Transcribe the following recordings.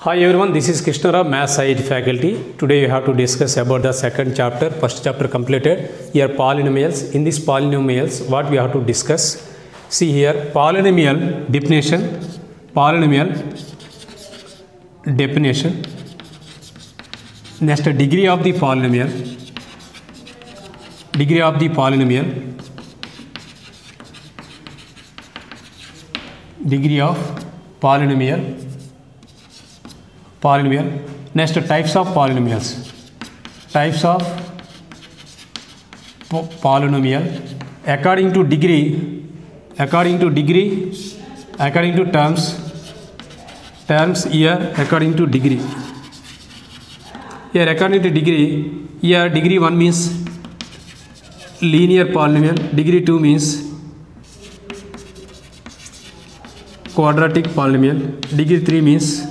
Hi everyone, this is Krishna Rao, Math Science faculty. Today we have to discuss about the second chapter. First chapter completed. Here polynomials. In this polynomials, what we have to discuss? See here, polynomial definition. Polynomial definition. Next, degree of the polynomial. Degree of the polynomial. Degree of polynomial. Polynomial. Next, types of polynomials. Types of polynomial according to degree, according to terms here according to degree. Here according to degree, here degree 1 means linear polynomial, degree 2 means quadratic polynomial, degree 3 means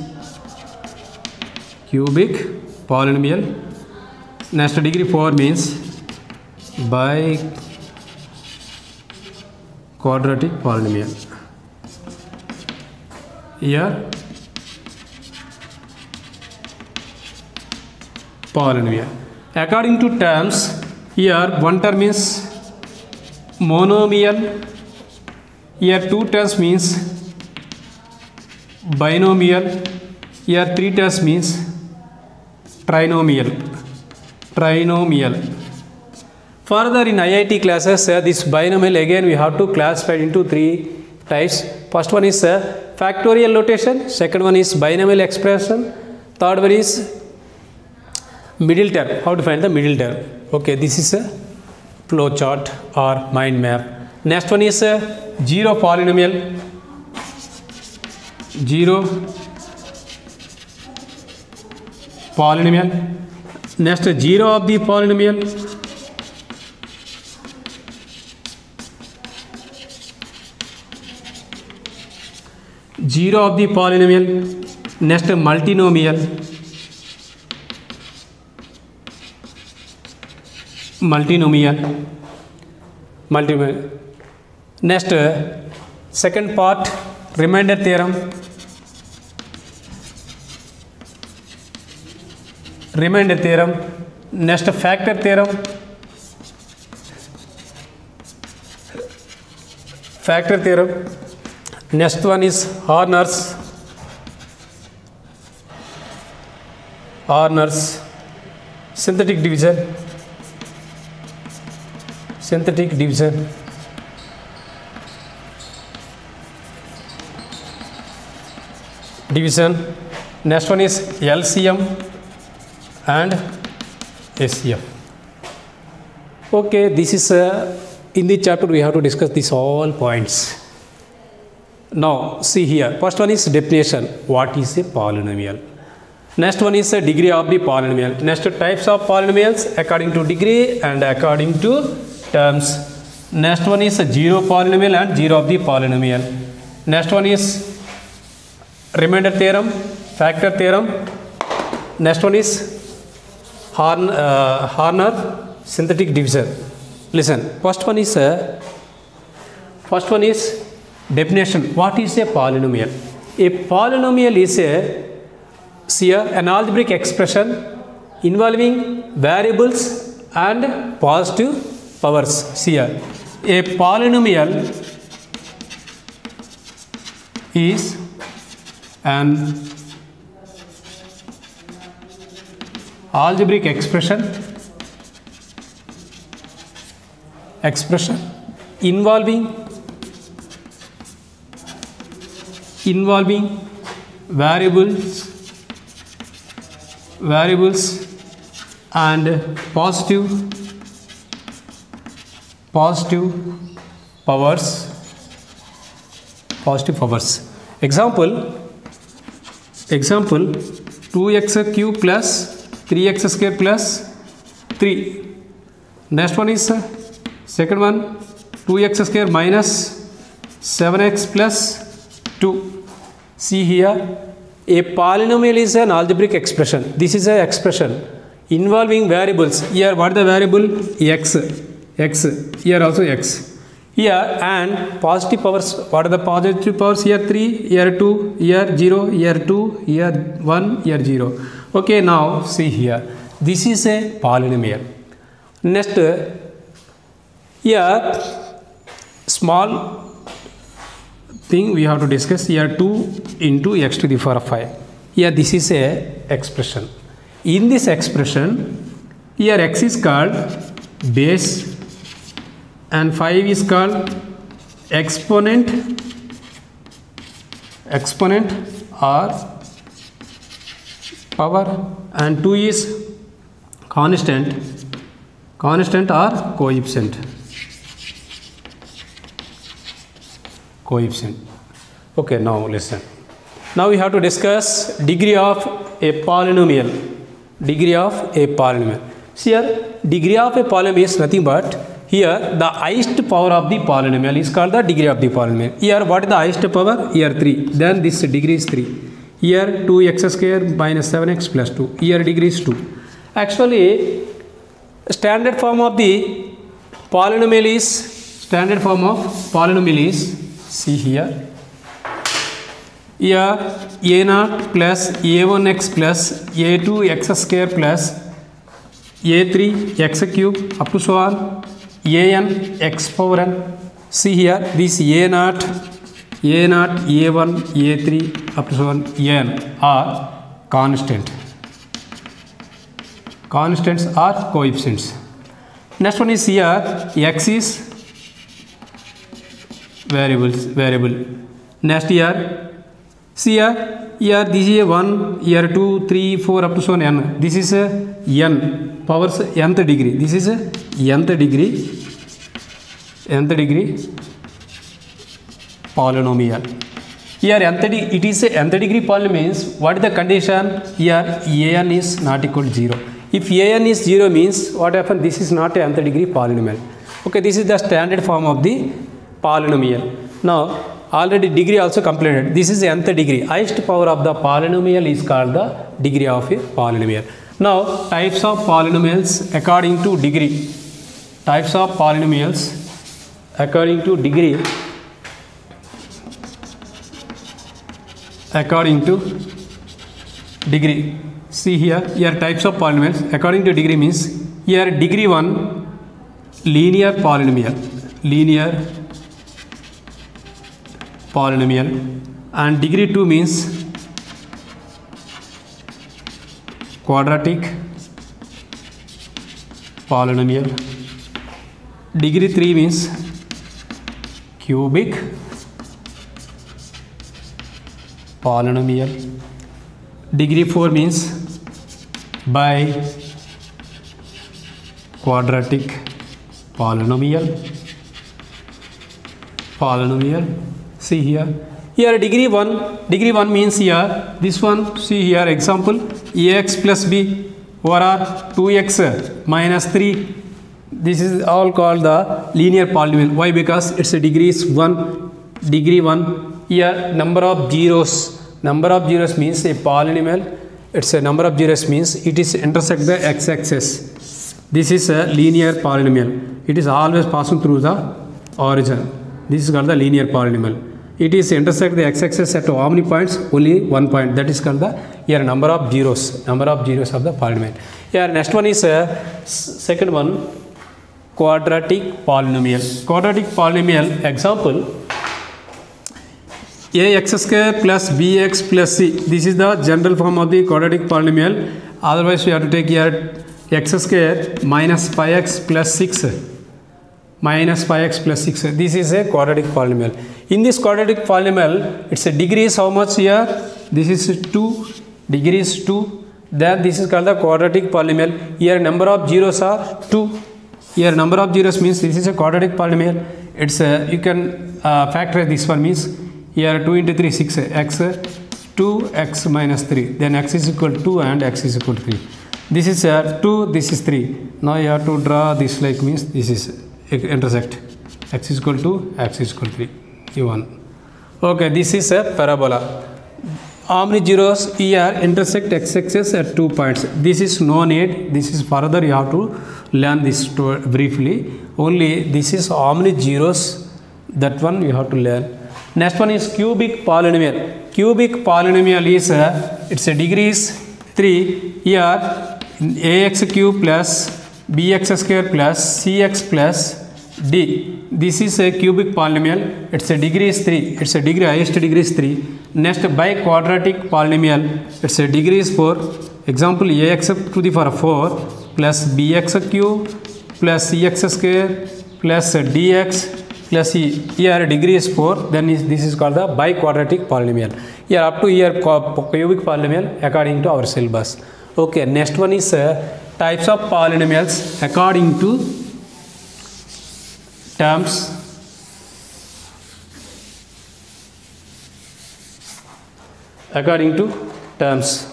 cubic polynomial. Next, degree 4 means by quadratic polynomial. Here polynomial according to terms. Here one term is monomial. Here two terms means binomial. Here three terms means trinomial. Further in IIT classes, this binomial again we have to classify into three types. First one is factorial notation, second one is binomial expression, third one is middle term. How to find the middle term? Okay, this is a flow chart or mind map. Next one is zero polynomial. Zero polynomial. Next, zero of the polynomial. Zero of the polynomial. Next, multinomial. Multinomial. Next, second part, remainder theorem. Remainder theorem. Next, factor theorem. Factor theorem. Next one is Horner's synthetic division. Next one is LCM and SCM. Okay, this is in the chapter we have to discuss these all points. Now see here, first one is definition. What is a polynomial? Next one is a degree of the polynomial. Next, types of polynomials according to degree and according to terms. Next one is a zero polynomial and zero of the polynomial. Next one is remainder theorem, factor theorem. Next one is Horner synthetic division. Listen, first one is definition. What is a polynomial? A polynomial is an algebraic expression involving variables and positive powers. See here, a polynomial is an algebraic expression involving variables and positive powers. Example 2x cube plus 3x square plus 3. Next one is second one, 2x square minus 7x plus 2. See here, a polynomial is an algebraic expression. This is an expression involving variables. Here what is the variable? X. Here also x. here, and positive powers, what are the positive powers? Here 3, here 2, here 0, here 2, here 1, here 0. Okay, now see here, this is a polynomial. Next, here small thing we have to discuss. Here 2 into x to the power of 5. Here this is a expression. In this expression, here x is called base and 5 is called exponent or power, and 2 is constant or coefficient. Okay, now listen. Now we have to discuss degree of a polynomial. See here, degree of a polynomial is nothing but, here the highest power of the polynomial is called the degree of the polynomial. Here what is the highest power? Here 3. Then this degree is 3. Here 2x square minus 7x plus 2. Here degree is 2. Actually, standard form of polynomial is, see here. Here a0 plus a1x plus a2x square plus a3 x cube up to so on an x power n. See here, this a0, a1, a3 up to so on n are constants or coefficients. Next one is here, x is variable. Next here, see here this is a 1, here 2, 3, 4 up to so on n. This is a n powers nth degree. This is a nth degree polynomial. Here it is a nth degree polynomial means, what is the condition? Here an is not equal to 0. If an is 0 means what happens? This is not a nth degree polynomial. Okay, this is the standard form of the polynomial. Now already degree also completed. This is nth degree. Highest power of the polynomial is called the degree of a polynomial. Now types of polynomials according to degree. According to degree. See here types of polynomials according to degree means, here degree 1 linear polynomial and degree 2 means quadratic polynomial. Degree 3 means cubic polynomial. Degree 4 means quadratic polynomial. See here degree 1 means here this one. See here example, ax plus b over r 2x minus 3. This is all called the linear polynomial. Why? Because its degree is 1. Degree 1. Here number of zeros means a polynomial. It's a number of zeros means it is intersect the x-axis. This is a linear polynomial. It is always passing through the origin. This is called the linear polynomial. It is intersect the x-axis at how many points? Only 1 point. That is called the here number of zeros of the polynomial. Here next one is second one, quadratic polynomial. Example, ax square plus bx plus c. This is the general form of the quadratic polynomial. Otherwise we have to take here x square minus 5x plus 6. This is a quadratic polynomial. In this quadratic polynomial, its degree is how much here? This is 2. Degree is 2. Then this is called the quadratic polynomial. Here number of zeros are 2. Here number of zeros means this is a quadratic polynomial. It's you can factorize this one means here 2 into 3 6 x 2x minus 3. Then x is equal to 2 and x is equal to 3. This is 2. This is 3. Now you have to draw this like means this is intersect x is equal to 3. Given. Okay, this is a parabola. How many zeros here intersect x-axis at 2 points? This is no need. This is further you have to learn this briefly. Only this is how many zeros That one you have to learn. Next one is cubic polynomial. Cubic polynomial is its degree is 3. Here ax cube plus bx square plus cx plus d. This is a cubic polynomial. Its degree is 3. Its degree, highest degree is 3. Next, biquadratic polynomial. Its degree is 4. Example, ax to the power 4 plus bx cube plus cx square plus dx plus e. Here degree is 4. Then this is called the biquadratic polynomial. Here up to here cubic polynomial according to our syllabus. Okay, next one is types of polynomials according to terms. According to terms.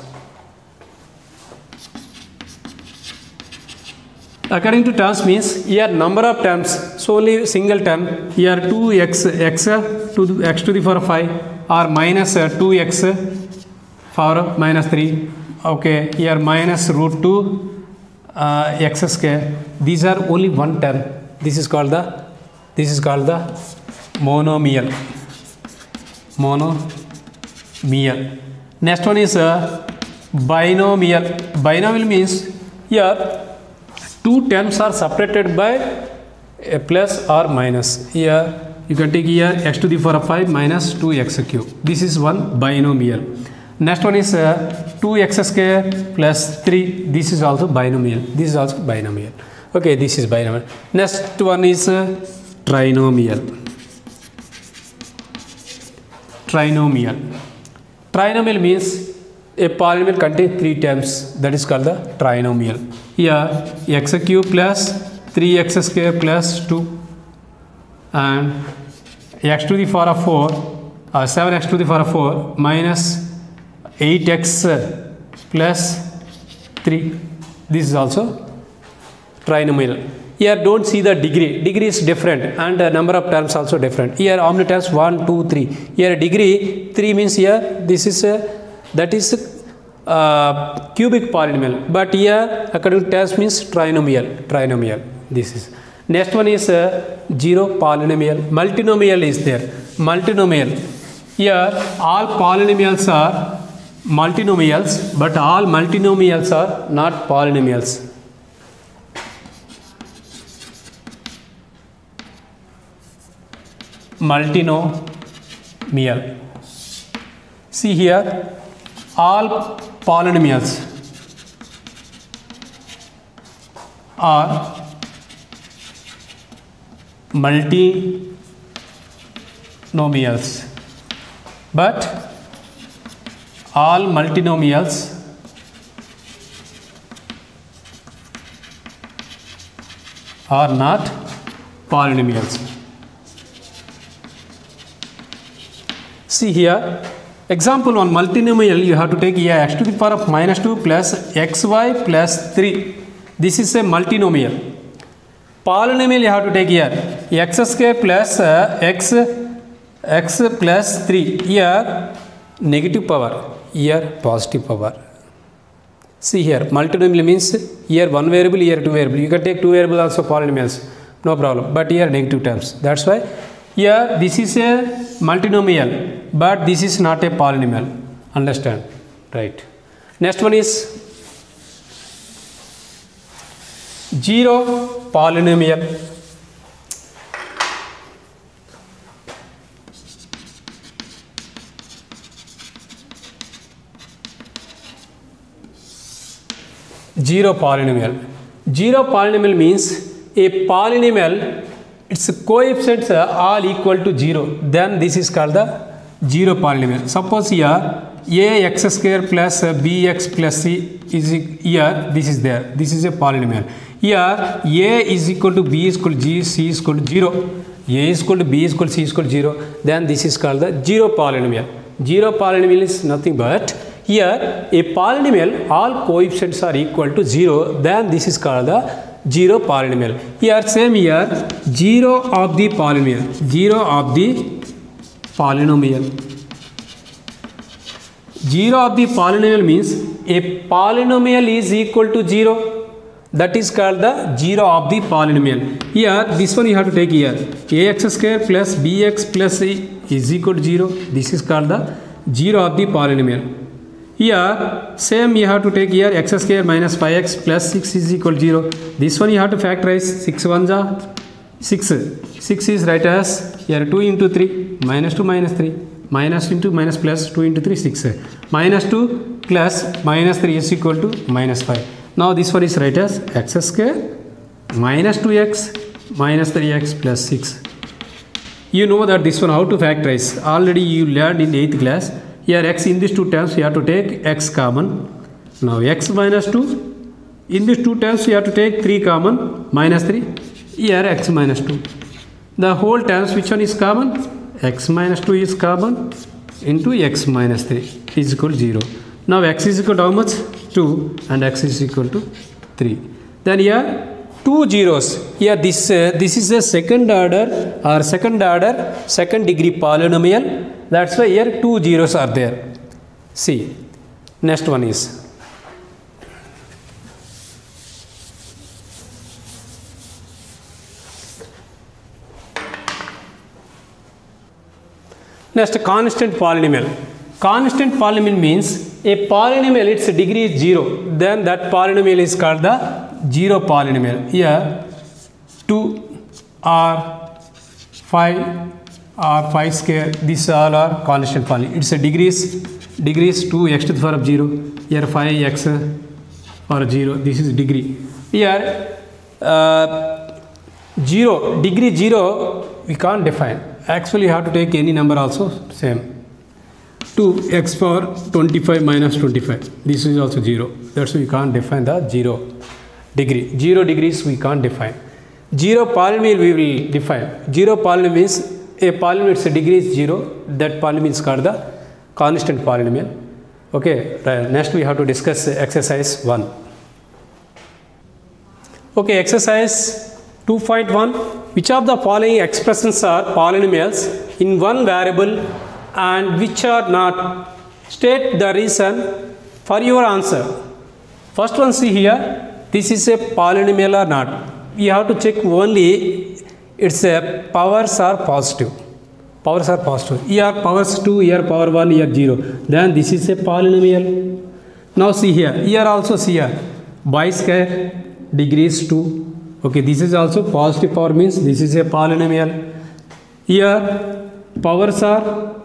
According to terms means here number of terms, solely single term. Here 2x to x to the power 5 or minus 2x power minus 3. Okay, here minus root 2 x square. These are only one term. This is called the monomial. Monomial. Next one is binomial. Binomial means here two terms are separated by a plus or minus. Here you can take here x to the power 5 minus 2x cube. This is one binomial. Next one is 2x square plus 3. This is also binomial. This is also binomial. Okay, this is binomial. Next one is trinomial. Trinomial. Trinomial means a polynomial contains 3 terms. That is called the trinomial. Here x cube plus 3x square plus 2 and x to the power 4 7x to the power 4 minus 8x plus 3. This is also trinomial. Here don't see the degree. Degree is different and number of terms also different. Here how many terms? 1, 2, 3. Here degree 3 means here this is that is cubic polynomial. But here according to terms means trinomial. Trinomial. This is. Next one is zero polynomial. Multinomial is there. Multinomial. Here all polynomials are multinomials, but all multinomials are not polynomials. Multinomial. See here, all polynomials are multinomials, but all multinomials are not polynomials. See here, example on multinomial, you have to take here x to the power of minus 2 plus xy plus 3. This is a multinomial. Polynomial you have to take here x square plus x plus 3. Here negative power, here positive power. See here, multinomial means here one variable, here two variable. You can take two variable also polynomials, no problem. But here negative terms. That's why here this is a multinomial, but this is not a polynomial. Understand? Right. Next one is zero polynomial. Zero polynomial. Zero polynomial means a polynomial, its coefficients are all equal to 0. Then this is called the zero polynomial. Suppose here ax square plus bx plus c is here, this is there. This is a polynomial. Here a is equal to b is equal to g, c is equal to 0. A is equal to b is equal to c is equal to 0. Then this is called the zero polynomial. Zero polynomial is nothing but here a polynomial, all coefficients are equal to 0. Then this is called the zero polynomial. Here same here, zero of the polynomial. Zero of the polynomial. Zero of the polynomial means a polynomial is equal to 0. That is called the 0 of the polynomial. Here, this one you have to take here. Ax square plus bx plus c is equal to 0. This is called the 0 of the polynomial. Here, same you have to take here x square minus 5x plus 6 is equal to 0. This one you have to factorize 6 1s are 6. 6 is right as here 2 into 3 minus 2 minus 3 minus into minus plus 2 into 3 6. Minus 2 plus minus 3 is equal to minus 5. Now this one is right as x square minus 2x minus 3x plus 6. You know that this one how to factorize. Already you learned in 8th class. Here x in these two terms you have to take x common. Now x minus 2. In these two terms you have to take 3 common minus 3. Here x minus 2. The whole terms which one is common? X minus 2 is common into x minus 3 is equal to 0. Now x is equal to how much? 2 and x is equal to 3. Then here 2 zeros. Here this is a second order second degree polynomial. That's why here 2 zeros are there. See, next one is next constant polynomial. Constant polynomial means a polynomial its degree is 0, then that polynomial is called the 0 polynomial. Here 2 or 5 or 5 square, these all are constant polynomial. Its degrees 2 x to the power of 0. Here 5 x or 0. This is degree. Here 0 degree 0 we can't define. Actually you have to take any number also same. 2x power 25 minus 25. This is also 0. That's why we can't define the 0 degree. 0 degrees we can't define. 0 polynomial we will define. 0 polynomial means a polynomial its degree is 0. That polynomial is called the constant polynomial. Okay. Next we have to discuss exercise 1. Okay. Exercise 2.1. Which of the following expressions are polynomials in one variable and which are not? State the reason for your answer. First one, see here, this is a polynomial or not. You have to check only its powers are positive. Powers are positive. Here powers 2, here power 1, here 0. Then this is a polynomial. Now see here also see here, y square degree is 2. Okay, this is also positive power means this is a polynomial. Here powers are,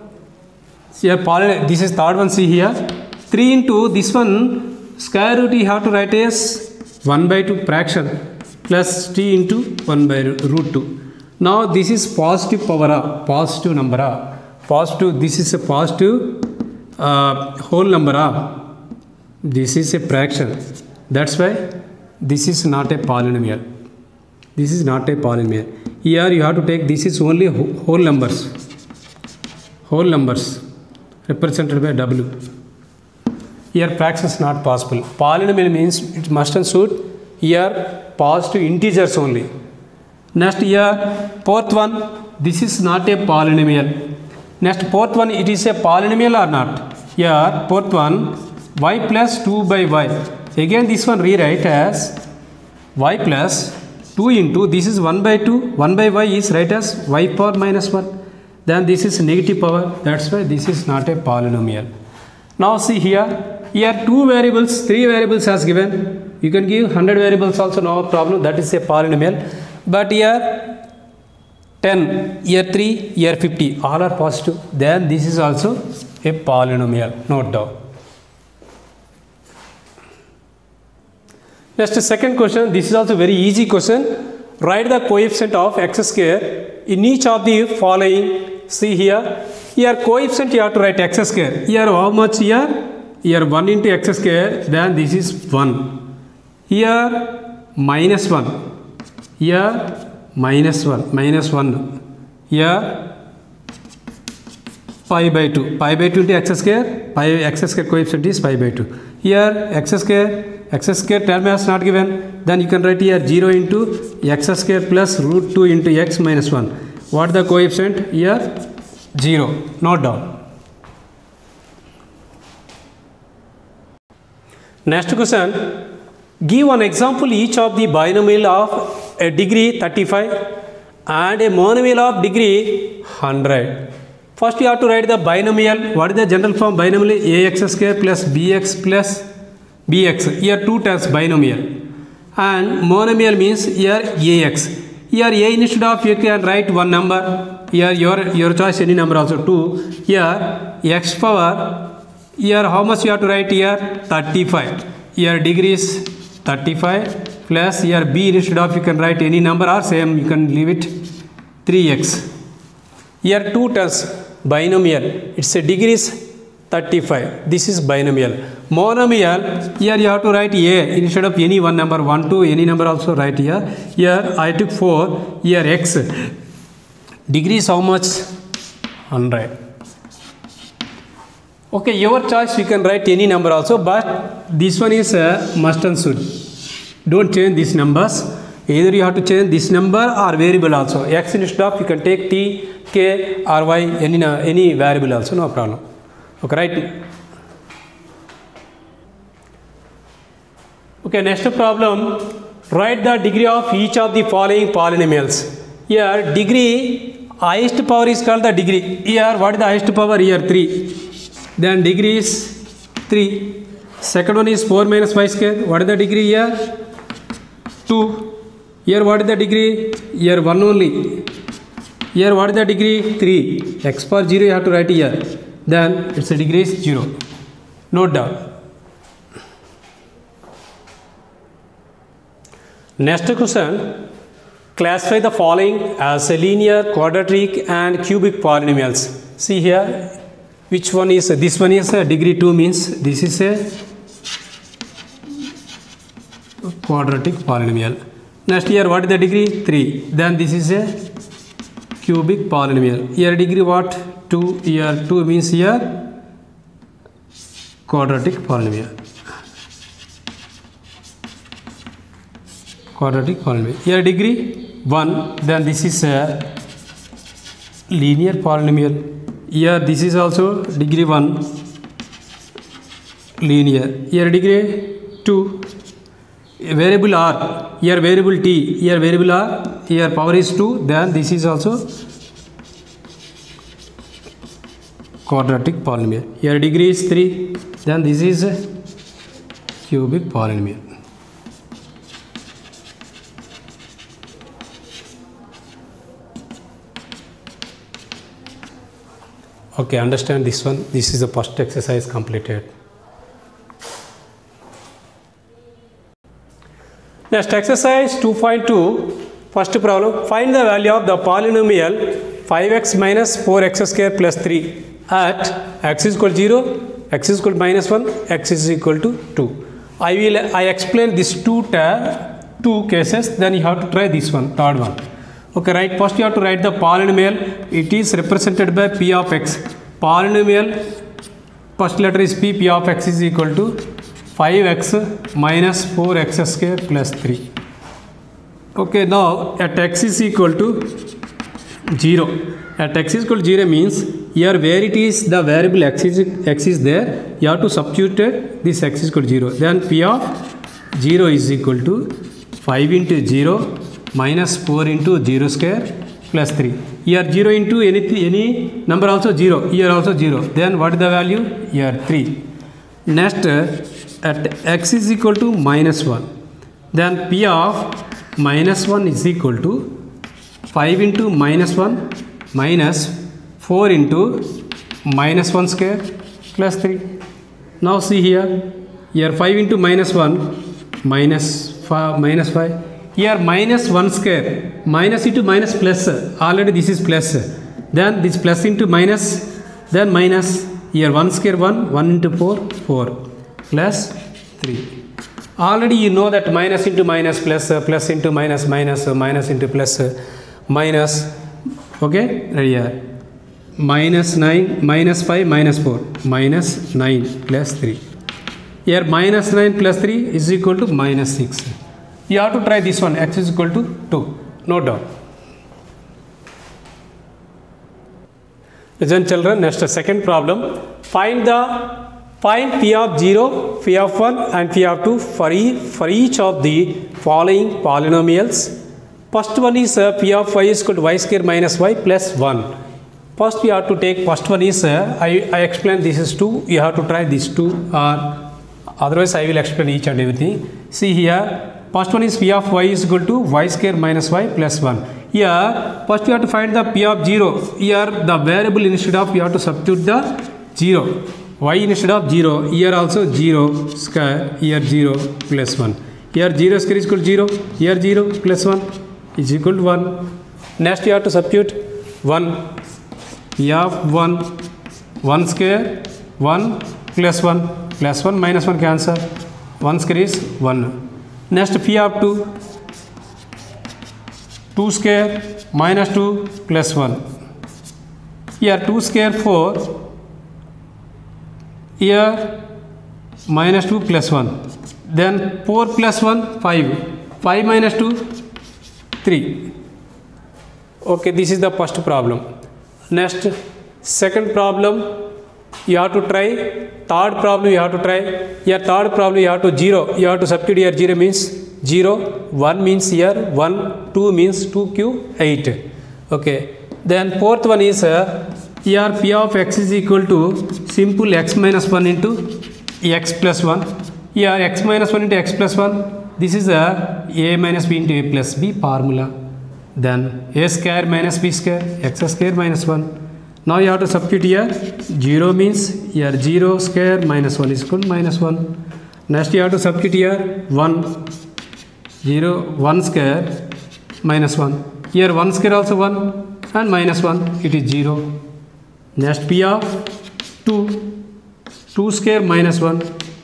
here this is third one, see here 3 into this one square root you have to write as 1 by 2 fraction plus t into 1 by root 2. Now this is positive power, positive number, positive, this is a positive whole number, this is a fraction. That's why this is not a polynomial. This is not a polynomial. Here you have to take, this is only whole numbers represented by w. Here fraction is not possible. Polynomial means it must and should here positive integers only. Next here fourth one, this is not a polynomial. Next fourth one, it is a polynomial or not? Here fourth one, y plus 2 by y. Again this one rewrite as y plus 2 into, this is 1 by 2, 1 by y is right as y power minus 1. Then this is negative power, that's why this is not a polynomial. Now see here 2 variables, 3 variables as given. You can give 100 variables also, no problem, that is a polynomial. But here 10, here 3, here 50, all are positive. Then this is also a polynomial, note down. Next second question, this is also very easy question. Write the coefficient of x square in each of the following. See here coefficient you have to write x square. Here how much here? Here 1 into x square, then this is 1. Here minus 1. Here minus 1. Here pi by 2 into x square, x square coefficient is pi by 2. Here x square term is not given, then you can write here 0 into x square plus root 2 into x minus 1. What the coefficient? Here 0, note down. Next question, Give one example each of the binomial of a degree 35 and a monomial of degree 100. First you have to write the binomial. What is the general form binomial? Ax square plus bx plus bx. Here two terms binomial. And monomial means here ax. Here a instead of you can write one number. Here your choice any number also 2. Here x power. Here how much you have to write here? 35. Here degree is 35 plus here b instead of you can write any number or same you can leave it 3x. Here two terms binomial. It's a degrees 35. This is binomial. Monomial, here you have to write a instead of any one number 1 2 any number also write here. Here I took 4. Here x. Degrees how much? 100. Okay, your choice you can write any number also, but this one is must and should. Don't change these numbers. Either you have to change this number or variable also. X instead of you can take t, k or y any variable also, no problem. Okay, right. Okay, next problem. Write the degree of each of the following polynomials. Here degree highest power is called the degree. Here what is the highest power? Here 3. Then degree is 3. Second one is 4 minus 5 square. What is the degree here? 2. Here what is the degree? Here 1 only. Here what is the degree? 3. X power 0 you have to write here. Then its degree is 0. Note down. Next question. Classify the following as a linear, quadratic and cubic polynomials. See here. Which one is this one is a degree 2 means this is a quadratic polynomial. Next here what is the degree? 3. Then this is a cubic polynomial. Here degree what? 2. Here 2 means here quadratic polynomial. Quadratic polynomial. Here degree 1. Then this is a linear polynomial. Here this is also degree 1 linear. Here degree 2. Variable r. Here variable t. Here variable r. Here power is 2. Then this is also quadratic polynomial. Here degree is 3. Then this is a cubic polynomial. Okay, understand this one. This is the first exercise completed. Next exercise 2.2. First problem. Find the value of the polynomial 5x minus 4x square plus 3 at x is equal to 0, x is equal to minus 1, x is equal to 2. I explain these two cases. Then you have to try this one, third one. Okay, right. First you have to write the polynomial. It is represented by p of x. Polynomial first letter is p. P of x is equal to 5x minus 4x square plus 3. Okay, now at x is equal to 0. At x is equal to 0 means here where it is the variable x is there, you have to substitute this x is equal to 0. Then p of 0 is equal to 5 into 0 minus 4 into 0 square plus 3. Here 0 into any number also 0. Here also 0. Then what is the value? Here 3. Next at x is equal to minus 1. Then p of minus 1 is equal to 5 into minus 1 minus 4 into minus 1 square plus 3. Now see here. Here 5 into minus 1 minus 5. Here minus 1 square, minus into minus plus, already this is plus. Then this plus into minus, then minus. Here 1 square 1, 1 into 4, 4 plus 3. Already you know that minus into minus plus, plus into minus, minus, minus into plus, minus. Okay, right here. Minus 9, minus 5, minus 4, minus 9 plus 3. Here minus 9 plus 3 is equal to minus 6. You have to try this one, x is equal to 2. Note down. Listen children, next second problem. Find p of 0, phi of 1 and phi of 2 for each of the following polynomials. First one is phi of y is equal to y square minus y plus 1. First we have to take first one is I explained this is 2. You have to try these two, or otherwise I will explain each and everything. See here, first one is phi of y is equal to y square minus y plus 1. Here first we have to find the p of 0. Here the variable instead of you have to substitute the 0. Y instead of 0. Here also 0 square. Here 0 plus 1. Here 0 square is equal to 0. Here 0 plus 1 is equal to 1. Next you have to substitute 1. P of 1 square 1 plus 1 minus 1 cancel. 1 square is 1. Next phi of 2 square minus 2 plus 1. Here 2 square 4. Here minus 2 plus 1. Then 4 plus 1 5. 5 minus 2 3. Okay, this is the first problem. Next, second problem you have to try. Third problem you have to try. Here third problem you have to 0. You have to substitute here 0 means 0. 1 means here 1. 2 means 2 cube 8. Okay. Then fourth one is here p of x is equal to simple x minus 1 into x plus 1. Here x minus 1 into x plus 1. This is a minus b into a plus b formula. Then a square minus b square, x square minus 1. Now you have to substitute here. 0 means here 0 square minus 1 is equal to minus 1. Next you have to substitute here 1. 0, 1 square minus 1. Here 1 square also 1 and minus 1. It is 0. Next p of 2 square minus 1.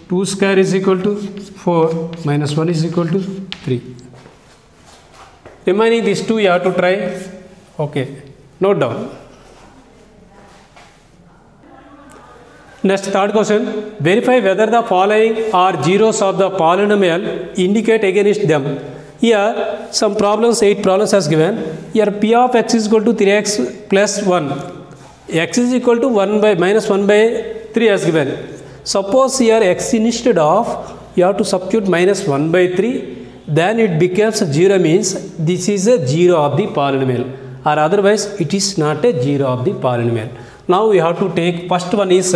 2 square is equal to 4 minus 1 is equal to 3. Remaining these two you have to try. Okay, note down. Next, third question. Verify whether the following are zeros of the polynomial indicate against them. Here some problems, 8 problems has given. Here p of x is equal to 3x plus 1. X is equal to 1 by minus 1 by 3 has given. Suppose here x instead of you have to substitute minus 1 by 3. Then it becomes 0 means this is a 0 of the polynomial, or otherwise it is not a 0 of the polynomial. Now we have to take first one is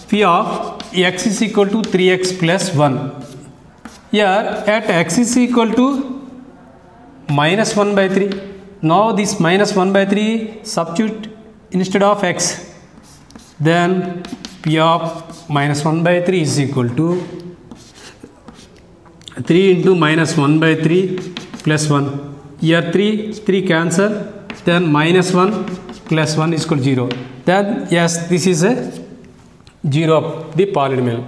phi of x is equal to 3x plus 1. Here at x is equal to minus 1 by 3. Now this minus 1 by 3 substitute instead of x. Then p of minus 1 by 3 is equal to 3 into minus 1 by 3 plus 1. Here 3 cancel. Then minus 1 plus 1 is equal to 0. Then yes, this is a 0 of the polynomial.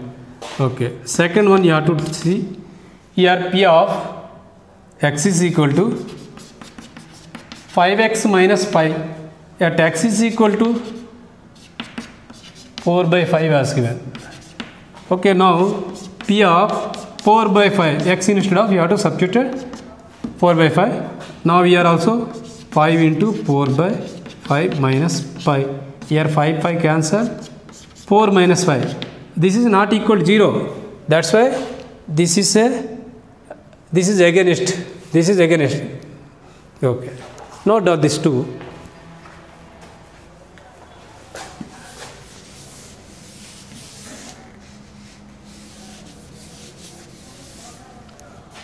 Okay. Second one you have to see. Here p of x is equal to 5x minus 5. At x is equal to 4 by 5 as given. Okay, now p of 4 by 5, x instead of you have to substitute 4 by 5. Now we are also 5 into 4 by 5 minus 5. Here 5 cancel. 4 minus 5. This is not equal to 0. That's why this is against. This is against. Okay. Note down this two.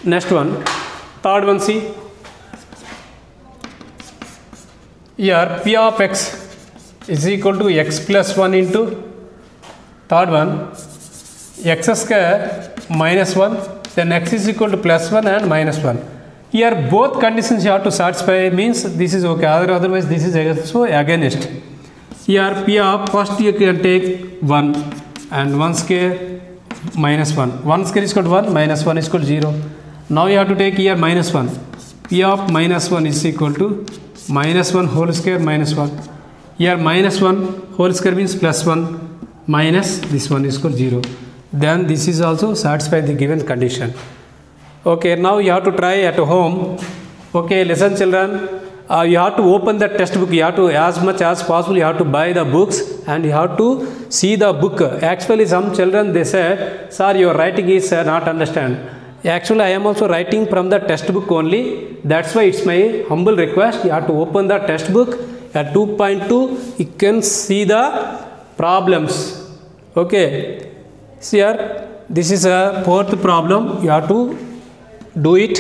Next one, third one, see. Here p of x is equal to x plus 1 into third one x square minus 1, then x is equal to plus 1 and minus 1. Here both conditions you have to satisfy, means this is okay, otherwise this is also against. Here p of first you can take 1 and 1 square minus 1. 1 square is equal to 1, minus 1 is equal to 0. Now you have to take here minus 1. P of minus 1 is equal to minus 1 whole square minus 1. Here minus 1 whole square means plus 1 minus this one is equal to 0. Then this is also satisfied the given condition. Okay, now you have to try at home. Okay, listen children, you have to open the textbook. You have to, as much as possible, you have to buy the books and you have to see the book. Actually, some children they said, "Sir, your writing is not understand." Actually, I am also writing from the textbook only. That's why it's my humble request. You have to open the textbook at 2.2. You can see the problems. Okay. See here, this is a fourth problem. You have to do it,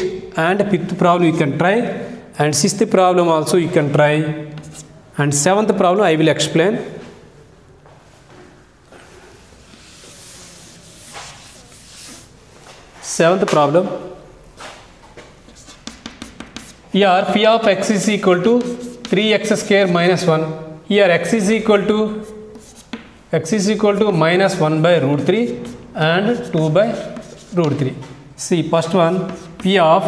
and fifth problem you can try, and sixth problem also you can try, and seventh problem I will explain. Seventh problem. Here p of x is equal to 3x square minus 1. Here x is equal to minus 1 by root 3 and 2 by root 3. See, first one, p of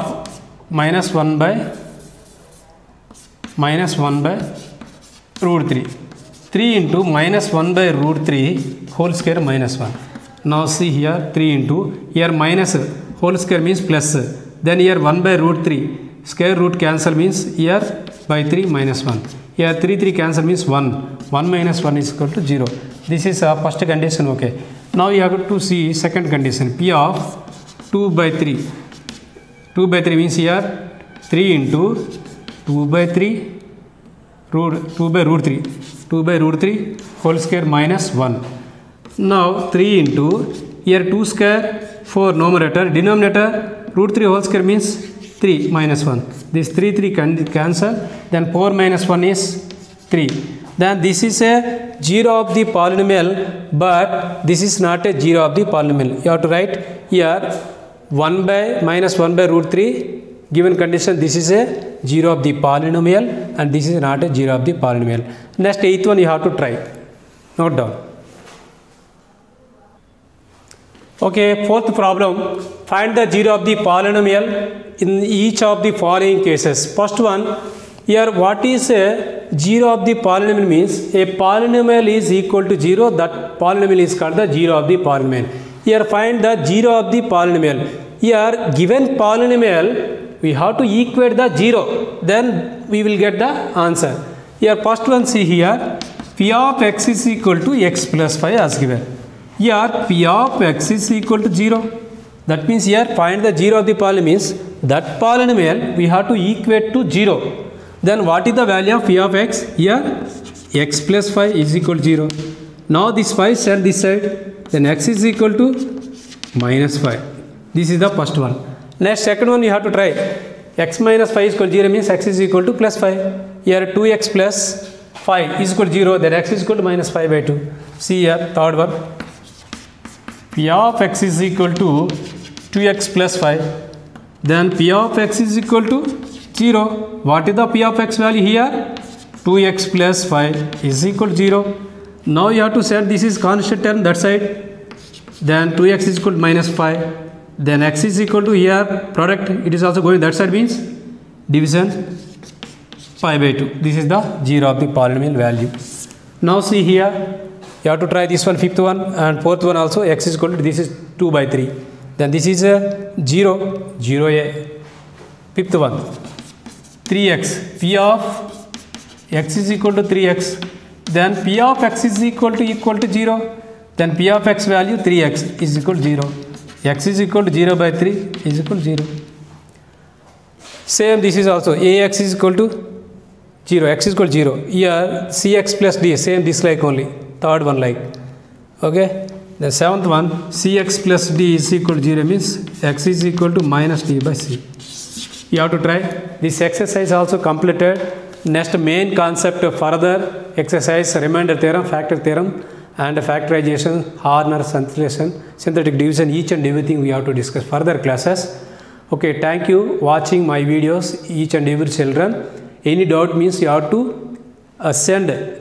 minus 1 by root 3. 3 into minus 1 by root 3 whole square minus 1. Now see here, 3 into, here minus whole square means plus. Then here 1 by root 3. Square root cancel means here by 3 minus 1. Here 3 cancel means 1. 1 minus 1 is equal to 0. This is first condition, okay. Now you have to see second condition. P of 2 by 3. 2 by 3 means here 3 into 2 by 3 2 by root 3. 2 by root 3 whole square minus 1. Now 3 into, here 2 square 4 numerator, denominator root 3 whole square means 3 minus 1. This 3 can cancel, then 4 minus 1 is 3. Then this is a 0 of the polynomial, but this is not a 0 of the polynomial. You have to write here 1 by minus 1 by root 3, given condition this is a 0 of the polynomial and this is not a 0 of the polynomial. Next, 8th one you have to try. Note down. Okay, fourth problem, find the 0 of the polynomial in each of the following cases. First one, here what is a 0 of the polynomial means a polynomial is equal to 0, that polynomial is called the 0 of the polynomial. Here find the 0 of the polynomial. Here given polynomial, we have to equate the 0, then we will get the answer. Here first one, see here, p of x is equal to x plus 5 as given. Here p of x is equal to 0. That means here find the 0 of the polynomial means that polynomial we have to equate to 0. Then what is the value of p of x? Here x plus 5 is equal to 0. Now this 5 send this side. Then x is equal to minus 5. This is the first one. Next, second one you have to try. X minus 5 is equal to 0 means x is equal to plus 5. Here 2x plus 5 is equal to 0. Then x is equal to minus 5 by 2. See here, third one. P of x is equal to 2x plus 5. Then P of x is equal to 0. What is the P of x value here? 2x plus 5 is equal to 0. Now you have to set this is constant term that side. Then 2x is equal to minus 5. Then x is equal to here product. It is also going that side means division pi by 2. This is the 0 of the polynomial value. Now see here. You have to try this one, fifth one, and fourth one also. X is equal to, this is 2 by 3. Then this is a 0, 0a. Fifth one, 3x. P of x is equal to 3x. Then P of x is equal to 0. Then P of x value 3x is equal to 0. X is equal to 0 by 3 is equal to 0. Same, this is also ax is equal to 0, x is equal to 0. Here cx plus d, same this like only. Third one like. Okay. The seventh one, cx plus d is equal to 0 means x is equal to minus d by c. You have to try. This exercise also completed. Next main concept further exercise, remainder theorem, factor theorem and factorization, Horner synthesis, synthetic division, each and everything we have to discuss further classes. Okay, thank you watching my videos, each and every children. Any doubt means you have to send.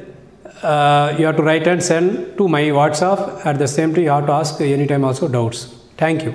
You have to write and send to my WhatsApp. At the same time, you have to ask anytime also doubts. Thank you.